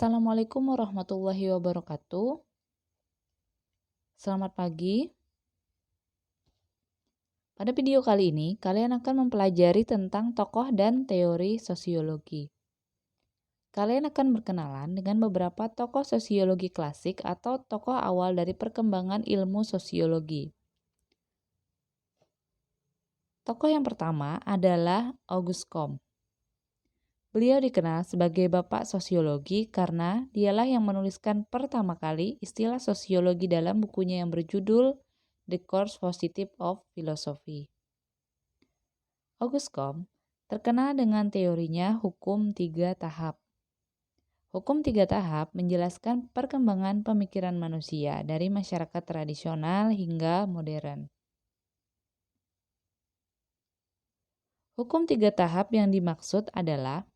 Assalamualaikum warahmatullahi wabarakatuh. Selamat pagi. Pada video kali ini, kalian akan mempelajari tentang tokoh dan teori sosiologi. Kalian akan berkenalan dengan beberapa tokoh sosiologi klasik atau tokoh awal dari perkembangan ilmu sosiologi. Tokoh yang pertama adalah Auguste Comte. Beliau dikenal sebagai bapak sosiologi karena dialah yang menuliskan pertama kali istilah sosiologi dalam bukunya yang berjudul The Course Positive of Philosophy. Auguste Comte terkenal dengan teorinya hukum 3 tahap. Hukum 3 tahap menjelaskan perkembangan pemikiran manusia dari masyarakat tradisional hingga modern. Hukum 3 tahap yang dimaksud adalah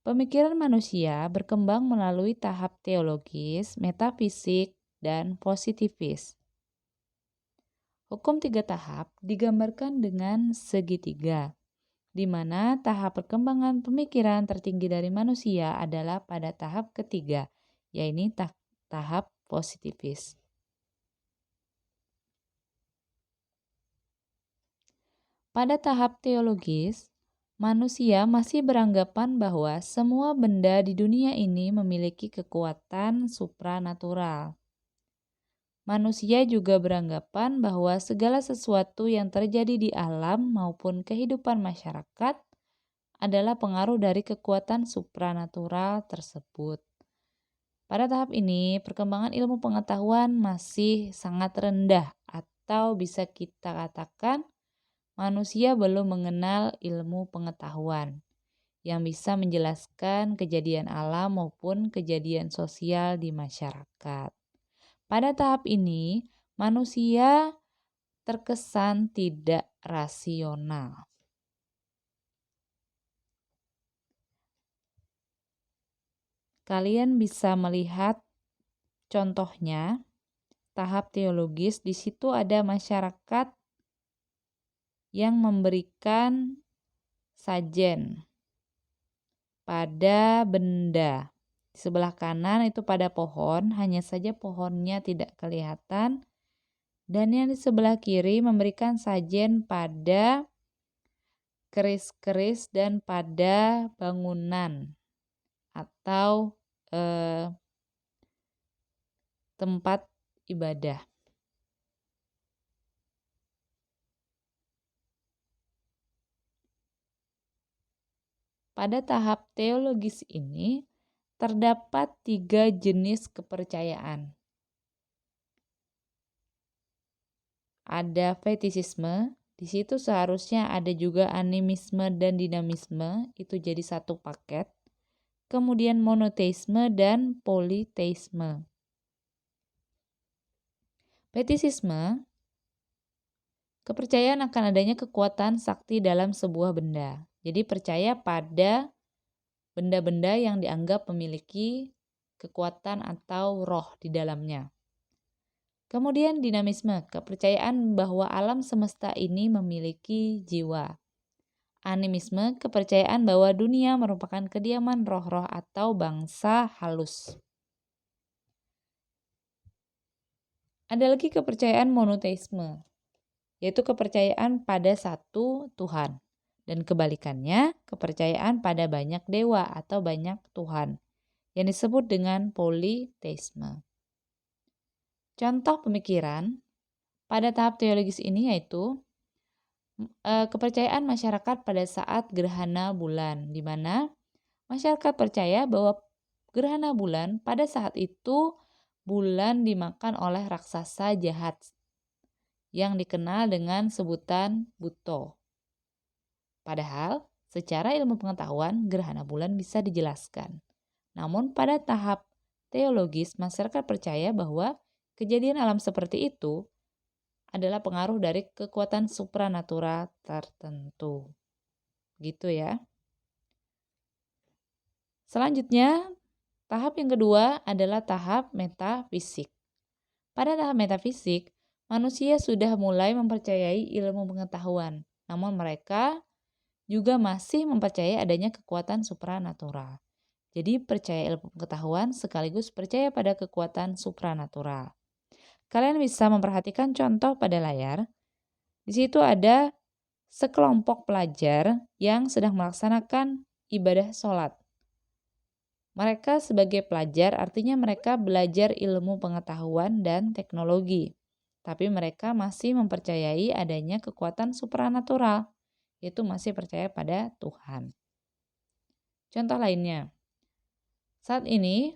pemikiran manusia berkembang melalui tahap teologis, metafisik, dan positivis. Hukum 3 tahap digambarkan dengan segitiga, di mana tahap perkembangan pemikiran tertinggi dari manusia adalah pada tahap ketiga, yaitu tahap positivis. Pada tahap teologis, manusia masih beranggapan bahwa semua benda di dunia ini memiliki kekuatan supranatural. Manusia juga beranggapan bahwa segala sesuatu yang terjadi di alam maupun kehidupan masyarakat adalah pengaruh dari kekuatan supranatural tersebut. Pada tahap ini, perkembangan ilmu pengetahuan masih sangat rendah atau bisa kita katakan manusia belum mengenal ilmu pengetahuan yang bisa menjelaskan kejadian alam maupun kejadian sosial di masyarakat. Pada tahap ini, manusia terkesan tidak rasional. Kalian bisa melihat contohnya, tahap teologis di situ ada masyarakat yang memberikan sajen pada benda. Di sebelah kanan itu pada pohon, hanya saja pohonnya tidak kelihatan. Dan yang di sebelah kiri memberikan sajen pada keris-keris dan pada bangunan atau tempat ibadah. Pada tahap teologis ini terdapat 3 jenis kepercayaan. Ada fetisisme, di situ seharusnya ada juga animisme dan dinamisme, itu jadi satu paket. Kemudian monoteisme dan politeisme. Fetisisme, kepercayaan akan adanya kekuatan sakti dalam sebuah benda. Jadi percaya pada benda-benda yang dianggap memiliki kekuatan atau roh di dalamnya. Kemudian dinamisme, kepercayaan bahwa alam semesta ini memiliki jiwa. Animisme, kepercayaan bahwa dunia merupakan kediaman roh-roh atau bangsa halus. Ada lagi kepercayaan monoteisme, yaitu kepercayaan pada satu Tuhan. Dan kebalikannya, kepercayaan pada banyak dewa atau banyak Tuhan, yang disebut dengan politeisme. Contoh pemikiran pada tahap teologis ini yaitu kepercayaan masyarakat pada saat gerhana bulan, di mana masyarakat percaya bahwa gerhana bulan pada saat itu bulan dimakan oleh raksasa jahat yang dikenal dengan sebutan Buto. Padahal secara ilmu pengetahuan gerhana bulan bisa dijelaskan. Namun pada tahap teologis masyarakat percaya bahwa kejadian alam seperti itu adalah pengaruh dari kekuatan supranatural tertentu. Gitu ya. Selanjutnya, tahap yang kedua adalah tahap metafisik. Pada tahap metafisik, manusia sudah mulai mempercayai ilmu pengetahuan, namun mereka juga masih mempercayai adanya kekuatan supranatural. Jadi percaya ilmu pengetahuan sekaligus percaya pada kekuatan supranatural. Kalian bisa memperhatikan contoh pada layar. Di situ ada sekelompok pelajar yang sedang melaksanakan ibadah sholat. Mereka sebagai pelajar artinya mereka belajar ilmu pengetahuan dan teknologi. Tapi mereka masih mempercayai adanya kekuatan supranatural, yaitu masih percaya pada Tuhan. Contoh lainnya, saat ini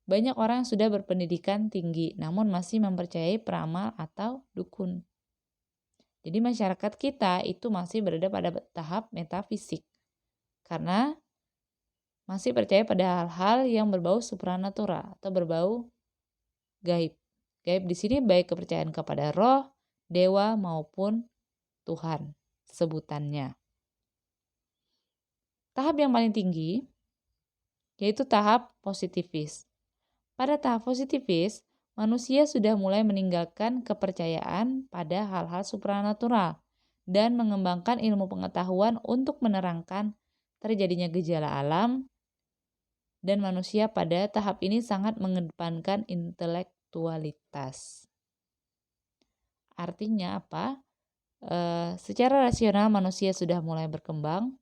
banyak orang yang sudah berpendidikan tinggi namun masih mempercayai peramal atau dukun. Jadi masyarakat kita itu masih berada pada tahap metafisik karena masih percaya pada hal-hal yang berbau supranatural atau berbau gaib. Gaib di sini baik kepercayaan kepada roh, dewa maupun Tuhan sebutannya. Tahap yang paling tinggi yaitu tahap positifis. Pada tahap positifis, manusia sudah mulai meninggalkan kepercayaan pada hal-hal supranatural dan mengembangkan ilmu pengetahuan untuk menerangkan terjadinya gejala alam, dan manusia pada tahap ini sangat mengedepankan intelektualitas. Artinya apa? Secara rasional manusia sudah mulai berkembang,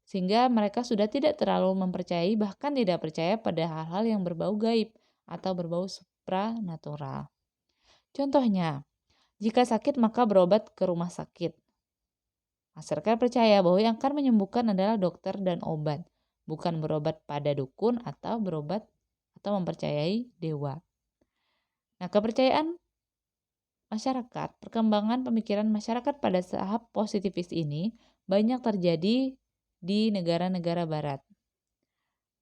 sehingga mereka sudah tidak terlalu mempercayai bahkan tidak percaya pada hal-hal yang berbau gaib atau berbau supranatural. Contohnya, jika sakit maka berobat ke rumah sakit. Masyarakat percaya bahwa yang akan menyembuhkan adalah dokter dan obat, bukan berobat pada dukun atau berobat atau mempercayai dewa. Nah, kepercayaan masyarakat, perkembangan pemikiran masyarakat pada tahap positifis ini banyak terjadi di negara-negara barat.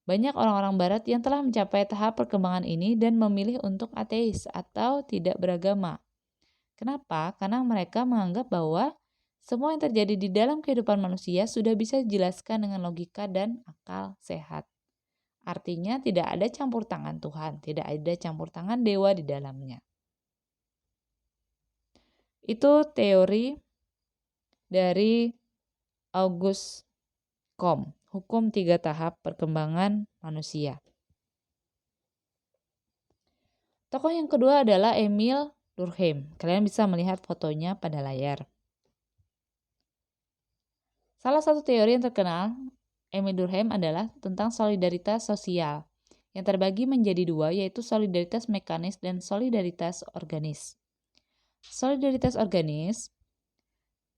Banyak orang-orang barat yang telah mencapai tahap perkembangan ini dan memilih untuk ateis atau tidak beragama. Kenapa? Karena mereka menganggap bahwa semua yang terjadi di dalam kehidupan manusia sudah bisa dijelaskan dengan logika dan akal sehat. Artinya tidak ada campur tangan Tuhan, tidak ada campur tangan dewa di dalamnya. Itu teori dari Auguste Comte, hukum 3 tahap perkembangan manusia. Tokoh yang kedua adalah Emil Durkheim. Kalian bisa melihat fotonya pada layar. Salah satu teori yang terkenal Emil Durkheim adalah tentang solidaritas sosial yang terbagi menjadi dua, yaitu solidaritas mekanis dan solidaritas organis. Solidaritas organis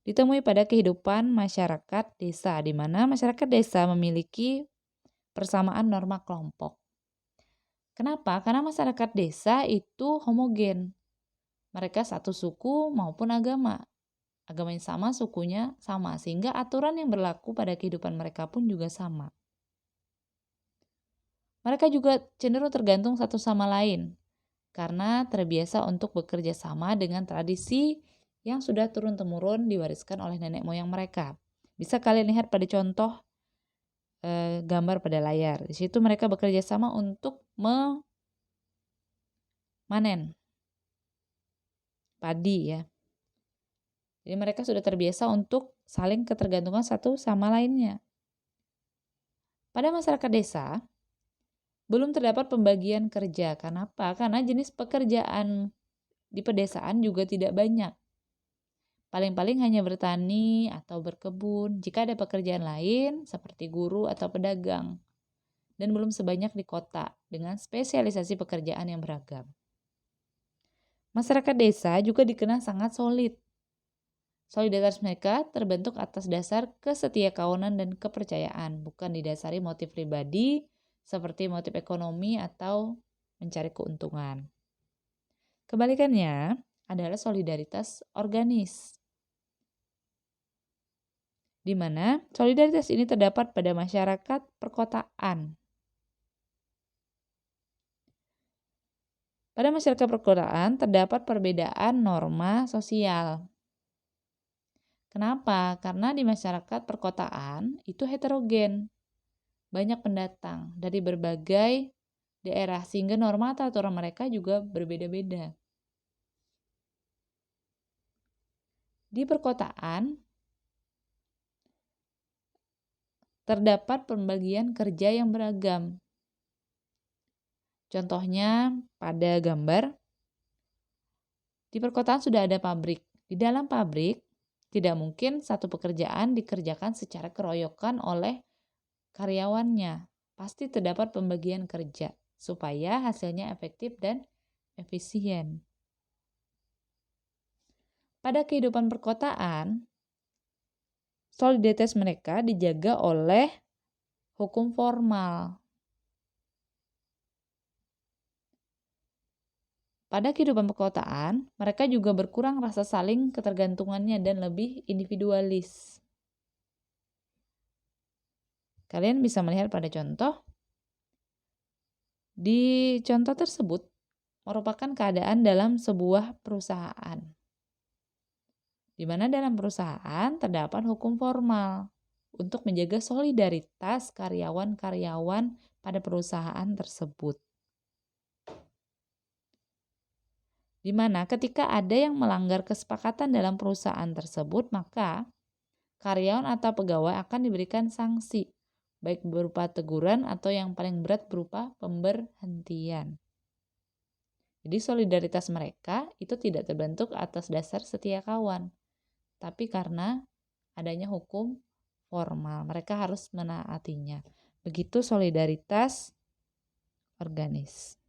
ditemui pada kehidupan masyarakat desa, di mana masyarakat desa memiliki persamaan norma kelompok. Kenapa? Karena masyarakat desa itu homogen. Mereka satu suku maupun agama. Agamanya sama, sukunya sama, sehingga aturan yang berlaku pada kehidupan mereka pun juga sama. Mereka juga cenderung tergantung satu sama lain, karena terbiasa untuk bekerja sama dengan tradisi yang sudah turun-temurun diwariskan oleh nenek moyang mereka. Bisa kalian lihat pada contoh gambar pada layar. Di situ mereka bekerja sama untuk memanen padi ya. Jadi mereka sudah terbiasa untuk saling ketergantungan satu sama lainnya. Pada masyarakat desa, belum terdapat pembagian kerja. Kenapa? Karena jenis pekerjaan di pedesaan juga tidak banyak. Paling-paling hanya bertani atau berkebun. Jika ada pekerjaan lain seperti guru atau pedagang. Dan belum sebanyak di kota dengan spesialisasi pekerjaan yang beragam. Masyarakat desa juga dikenal sangat solid. Solidaritas mereka terbentuk atas dasar kesetiakawanan dan kepercayaan, bukan didasari motif pribadi seperti motif ekonomi atau mencari keuntungan. Kebalikannya adalah solidaritas organis, di mana solidaritas ini terdapat pada masyarakat perkotaan. Pada masyarakat perkotaan terdapat perbedaan norma sosial. Kenapa? Karena di masyarakat perkotaan itu heterogen. Banyak pendatang dari berbagai daerah sehingga norma atau aturan mereka juga berbeda-beda. Di perkotaan, terdapat pembagian kerja yang beragam. Contohnya pada gambar, di perkotaan sudah ada pabrik. Di dalam pabrik, tidak mungkin satu pekerjaan dikerjakan secara keroyokan oleh karyawannya. Pasti terdapat pembagian kerja supaya hasilnya efektif dan efisien. Pada kehidupan perkotaan, soliditas mereka dijaga oleh hukum formal. Pada kehidupan perkotaan, mereka juga berkurang rasa saling ketergantungannya dan lebih individualis. Kalian bisa melihat pada contoh. Di contoh tersebut merupakan keadaan dalam sebuah perusahaan, di mana dalam perusahaan terdapat hukum formal untuk menjaga solidaritas karyawan-karyawan pada perusahaan tersebut. Di mana ketika ada yang melanggar kesepakatan dalam perusahaan tersebut, maka karyawan atau pegawai akan diberikan sanksi, baik berupa teguran atau yang paling berat berupa pemberhentian. Jadi solidaritas mereka itu tidak terbentuk atas dasar setia kawan, tapi karena adanya hukum formal, mereka harus menaatinya. Begitu solidaritas organis.